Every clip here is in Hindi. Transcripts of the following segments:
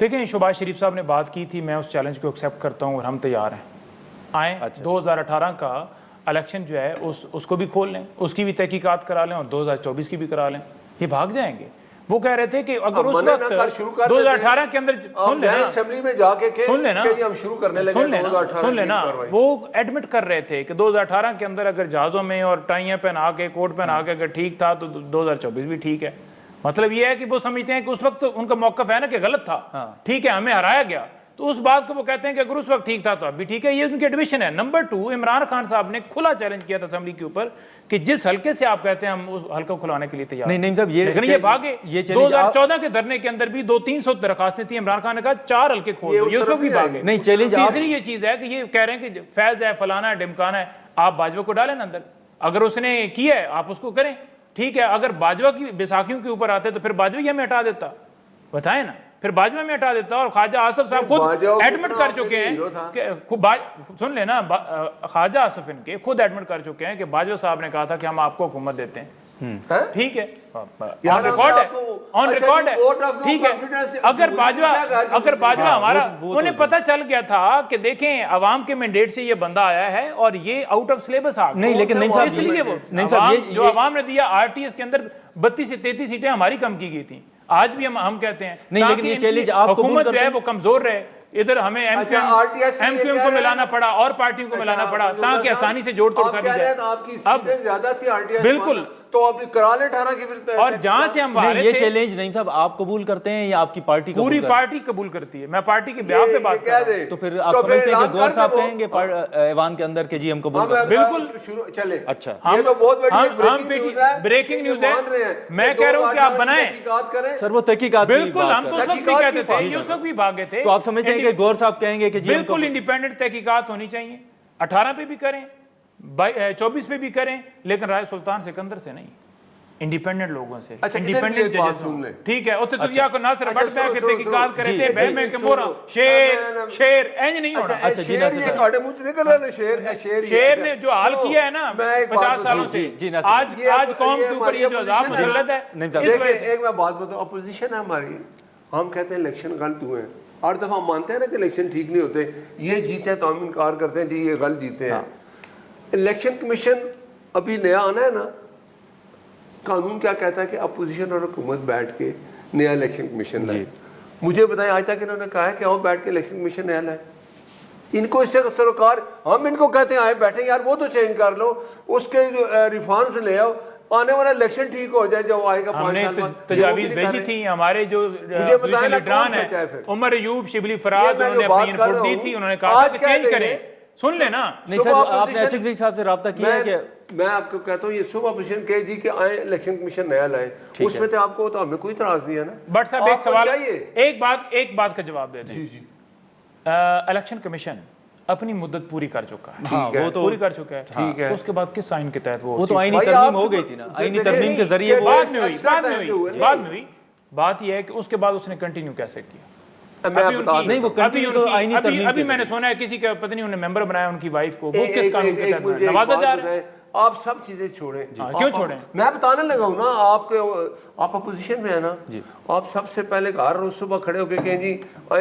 देखें, शहबाज शरीफ साहब ने बात की थी, मैं उस चैलेंज को एक्सेप्ट करता हूँ और हम तैयार हैं, आएँ। अच्छा। 2018 का इलेक्शन जो है उसको भी खोल लें, उसकी भी तहकीकात करा लें और 2024 की भी करा लें। ये भाग जाएंगे। वो कह रहे थे कि अगर उस वक्त 2018 के अंदर सुन लेना, असेंबली में जाके सुन लेना, हम शुरू करने लगे, सुन लेना, वो एडमिट कर रहे थे कि 2018 के अंदर अगर जहाज़ों में और टाइयाँ पहना के, कोट पहना के अगर ठीक था तो 2024 भी ठीक है। मतलब ये है कि वो समझते हैं कि उस वक्त उनका मौक़िफ़ है ना कि गलत था, ठीक है, हमें हराया गया, तो उस बात को वो कहते हैं कि अगर उस वक्त ठीक था तो अब भी ठीक है। ये उनकी एडमिशन है। नंबर 2, इमरान खान साहब ने खुला चैलेंज किया था असेंबली के ऊपर कि जिस हल्के से आप कहते हैं हम उस हल्का खुलाने के लिए तैयार नहीं साहब, लेकिन ये भागे। 2014 के धरने के अंदर भी 200-300 दरखास्तें थी, इमरान खान ने कहा 4 हल्के खोल दो, ये उसको भी भागे। नहीं चैलेंज। तीसरी ये चीज है कि ये कह रहे हैं कि फैज है, फलाना है, ढिमकाना है, आप बाजवा को डालें ना अंदर, अगर उसने किया है आप उसको करें, ठीक है। अगर बाजवा की बैसाखियों के ऊपर आते तो फिर बाजवा ही हमें हटा देता, बताए ना, फिर बाजवा में हटा देता। और ख्वाजा आसिफ साहब खुद एडमिट कर चुके हैं कि सुन लेना, ख्वाजा आसिफ इनके खुद एडमिट कर चुके हैं कि बाजवा साहब ने कहा था कि हम आपको हुकूमत देते हैं, ठीक है, ऑन रिकॉर्ड है, ऑन रिकॉर्ड है, ठीक है। अगर बाजवा हमारा, उन्हें पता चल गया था कि देखें अवाम के मैंडेट से ये बंदा आया है और ये आउट ऑफ सिलेबस आ गया, नहीं, लेकिन नहीं साहब, इसलिए वो नहीं साहब, जो अवाम ने दिया आरटीएस के अंदर 32 से 33 सीटें हमारी कम की गई थी, आज भी हम कहते हैं नहीं, लेकिन ये चैलेंज आप हुकूमत जो है वो कमजोर रहे, इधर हमें एमक्यूएम को मिलाना पड़ा और पार्टियों को मिलाना पड़ा ताकि आसानी से जोड़ तोड़ कर जाए। अब ज्यादा थी आरटीएस, बिल्कुल, तो आप करा ले 18 की फिर, और जहां से हम ये चैलेंज नहीं साहब आप कबूल करते हैं या आपकी पार्टी? पूरी पार्टी कबूल करती है। मैं पार्टी के ब्याह पे बात कर रहा हूं। तो फिर आप समझते हैं कि गौर साहब कहेंगे ऐवान के अंदर के जी हम कबूल करते हैं? बिल्कुल चले। अच्छा, ये तो बहुत बड़ी ब्रेकिंग न्यूज है। मैं कह रहा हूं कि आप बनाएं सर वो तहकीकात, बिल्कुल, हम तो सब भी कहते थे, ये सब भी भागे थे। तो आप समझते हैं कि गौर साहब कहेंगे कि जी बिल्कुल इंडिपेंडेंट तहकीकात होनी चाहिए, 18 पे भी करें, 24 पे भी करें, लेकिन राय सुल्तान सिकंदर से नहीं, इंडिपेंडेंट लोगों से, इंडिपेंडेंट जजेस से, ठीक है। उत्ते तुझिया को ना सिर्फ बट बैठ के तहकीकात करे थे, बह में के मोरा शेर इंज नहीं होना। अच्छा जी, ये काटे मुंह से निकल रहा है शेर ने जो हाल किया है ना 50 सालों से, आज कौम के ऊपर ये जो अज़ाब मुसल्लत है। एक मैं बात बताऊं, अपोजिशन है हमारी, हम कहते हैं इलेक्शन गलत हुए हैं, हर दफा हम मानते हैं ना कि इलेक्शन ठीक नहीं होते, ये जीते हैं तो हम इनकार करते हैं जी ये गलत जीते हैं। इलेक्शन कमीशन अभी नया आना है ना, कानून क्या कहता है कि अपोजिशन और हुकूमत बैठ के नया इलेक्शन कमीशन लाए। मुझे बताएं आज तक इन्होंने कहा है कि आओ बैठ के इलेक्शन कमीशन नया लाए? इनको इससे सरोकार, हम इनको कहते हैं आए बैठे यार वो तो चेंज कर लो, उसके रिफॉर्म्स ले आओ, आने वाला इलेक्शन ठीक हो जाए जो आएगा 5 साल बाद। तजावीज़ भेजी थी हमारे जो लीडरान है, उमर अयूब, शिबली फराज, उन्होंने अपनी इनपुट दी थी, उन्होंने कहा कि चेंज करें। सुन लेना, नहीं सर आपने एचएक्सी साहब से राब्ता किया है कि मैं आपको कहता हूँ ये सुबह अपोजिशन कहे जी कि आए इलेक्शन कमीशन नया लाए, उसमें तो आपको तो हमें कोई इतराज नहीं है ना। बट साहब एक सवाल, एक बात का जवाब दे दें। इलेक्शन कमीशन अपनी मुद्दत पूरी कर चुका है, हाँ, वो तो पूरी कर चुका है, ठीक है। उसके बाद किस आइन के तहत वो तो आईनी तरमीम हो गई थी ना, आईनी तरमीम के जरिए बाद में हुई। बात यह है कि उसके बाद उसने कंटिन्यू कैसे किया? नहीं वो कंटिन्यू तो आईनी तरमीम। अभी मैंने सुना है किसी का पत्नी उन्हें मेंबर बनाया उनकी वाइफ को, वो किस कानून के तहत नवाजा जा रहा है? आप सब चीजें छोड़ें, क्यों छोड़ें? मैं बताने लगा हूं ना, आप अपोजिशन में है ना, आप सबसे पहले घर रोज सुबह खड़े होकर कहें जी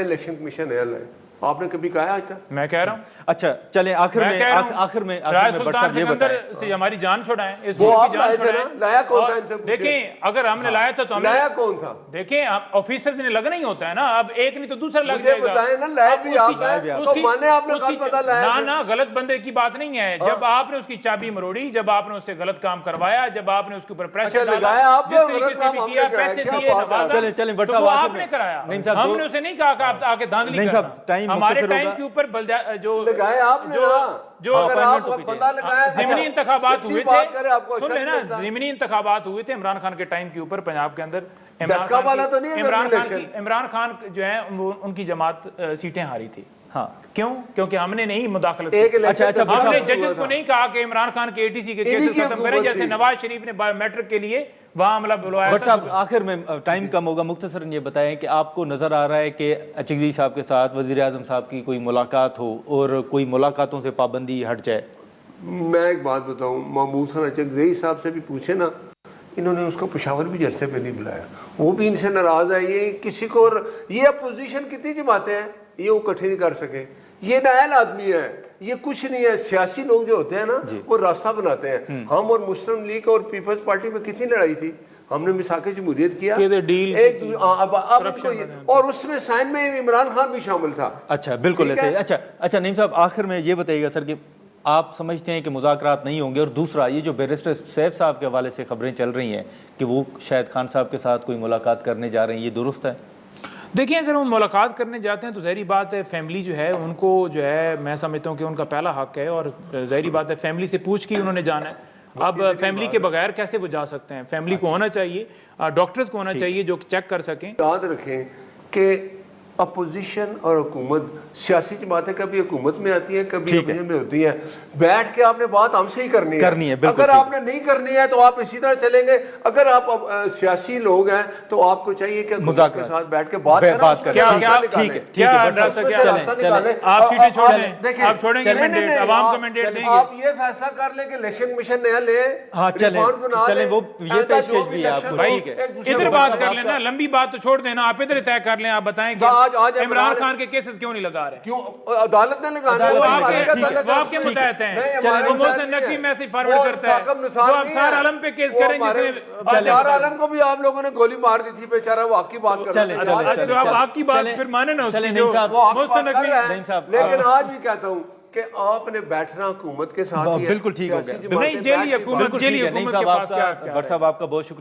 इलेक्शन कमीशन नया लाए, आपने कभी कहा आज तक? मैं कह रहा हूँ। अच्छा चलें आखिर में राय सुल्तान सिकंदर से हमारी जान छुड़ाएं, इस वो मुल्क की जान छुड़ाएं। लाया कौन था इनसे? देखें अगर हमने लाया था तो हमने लाया कौन था? देखें ऑफिसर्स ने लगना ही होता है ना, अब एक नहीं तो दूसरा लग जाएगा। बताएं ना, लाया भी आप है तो माने आपने कल पता लाया ना, गलत बंदे की बात नहीं है। जब आपने उसकी चाबी मरोड़ी, जब आपने उससे गलत काम करवाया, जब आपने उसके ऊपर प्रेशर लगाया, जिस तरीके से भी किया, पैसे दिए, नवाजा, चलें बट वो आपने कराया। हमने उसे नहीं कहा कि आप आके धांधली करना। हमारे टाइम के ऊपर जो लगाए आपने जो ज़िमनी इंतखाबात हुए थे, सुन लेना, ज़िमनी इंतखाबात हुए थे इमरान खान के टाइम के ऊपर पंजाब के अंदर। इमरान खान जो है उनकी जमात सीटें हारी थी। हाँ, क्यों? क्योंकि हमने नहीं मुदाखलत की। अच्छा हमने जजेस को नहीं कहा कि इमरान खान के एटीसी के केसेस खत्म करें, जैसे नवाज शरीफ ने बायोमेट्रिक के लिए वहां हमला बुलवाया था। बट साहब आखिर में टाइम कम होगा, मुख्तसरन ये बताएं कि आपको नजर आ रहा है कि एचएक्सी साहब के साथ वजीर आजम साहब की कोई मुलाकात हो और कोई मुलाकातों से पाबंदी हट जाए? मैं एक बात बताऊं, महमूद खान एचएक्सी साहब से भी पूछे ना इन्होंने उसको पेशावर भी जलसे पे नहीं बुलाया, वो भी इनसे नाराज है। ये किसी को, ये अपोजिशन कितनी जमातें हैं ये वो इकट्ठे नहीं कर सके। ये नायल आदमी है, ये कुछ नहीं है। सियासी लोग जो होते हैं ना वो रास्ता बनाते हैं। हम और मुस्लिम लीग और पीपल्स पार्टी में कितनी लड़ाई थी, हमने मिसाके जमहूरियत किया डील एक अब इनको, और उसमें साइन में इमरान खान भी शामिल था। अच्छा बिल्कुल ऐसे। अच्छा नईम साहब, आखिर में ये बताइएगा सर कि आप समझते हैं कि मुज़ाकरात नहीं होंगे, और दूसरा ये जो बैरिस्टर सैफ साहब के हवाले से खबरें चल रही हैं कि वो शायद खान साहब के साथ कोई मुलाकात करने जा रहे हैं, ये दुरुस्त है? देखिए, अगर वो मुलाकात करने जाते हैं तो ज़ाहिरी बात है फैमिली जो है उनको जो है मैं समझता हूँ कि उनका पहला हक है, और ज़ाहिरी बात है फैमिली से पूछ के उन्होंने जाना है। अब फैमिली के बगैर कैसे वो जा सकते हैं? फैमिली को होना चाहिए, डॉक्टर्स को होना चाहिए जो चेक कर सकें। याद रखें कि अपोजिशन और हुकूमत, सियासी जमातें कभी हुकूमत में आती हैं, कभी अपोजिशन में होती हैं। बैठ के आपने बात हमसे ही करनी है। अगर आपने नहीं करनी है तो आप इसी तरह चलेंगे। अगर आप सियासी लोग हैं तो आपको चाहिए कि हुकूमत के साथ बैठ के बात करें। आप छोड़ेंगे मैंडेट, आवाम को मैंडेट देंगे। आप ये फैसला कर लें कि इलेक्शन कमीशन नया ले, इधर बात कर लेना, लंबी बात तो छोड़ देना, आप इधर तय कर लें। आप बताएंगे इमरान खान के केसेस क्यों नहीं लगा रहे? क्यों अदालत ने लगाना है? वो आपके मुताबिक हैं। वो मोहसिन नकवी मैसेज फॉरवर्ड करता है, वो अफसार आलम पे केस करें जिसने अफसार आलम को भी आप लोगों ने गोली मार दी थी, बेचारा वो आपकी बात कर रहा है। तो आप आपकी बात फिर माने ना उसकी, जो मोहसिन नकवी। लेकिन आज भी कहता हूँ कि आपने बैठना हुकूमत के साथ ही है। बिल्कुल ठीक हो गया। नहीं, जेली हुकूमत के पास क्या? भट्ट साहब आपका बहुत शुक्रिया।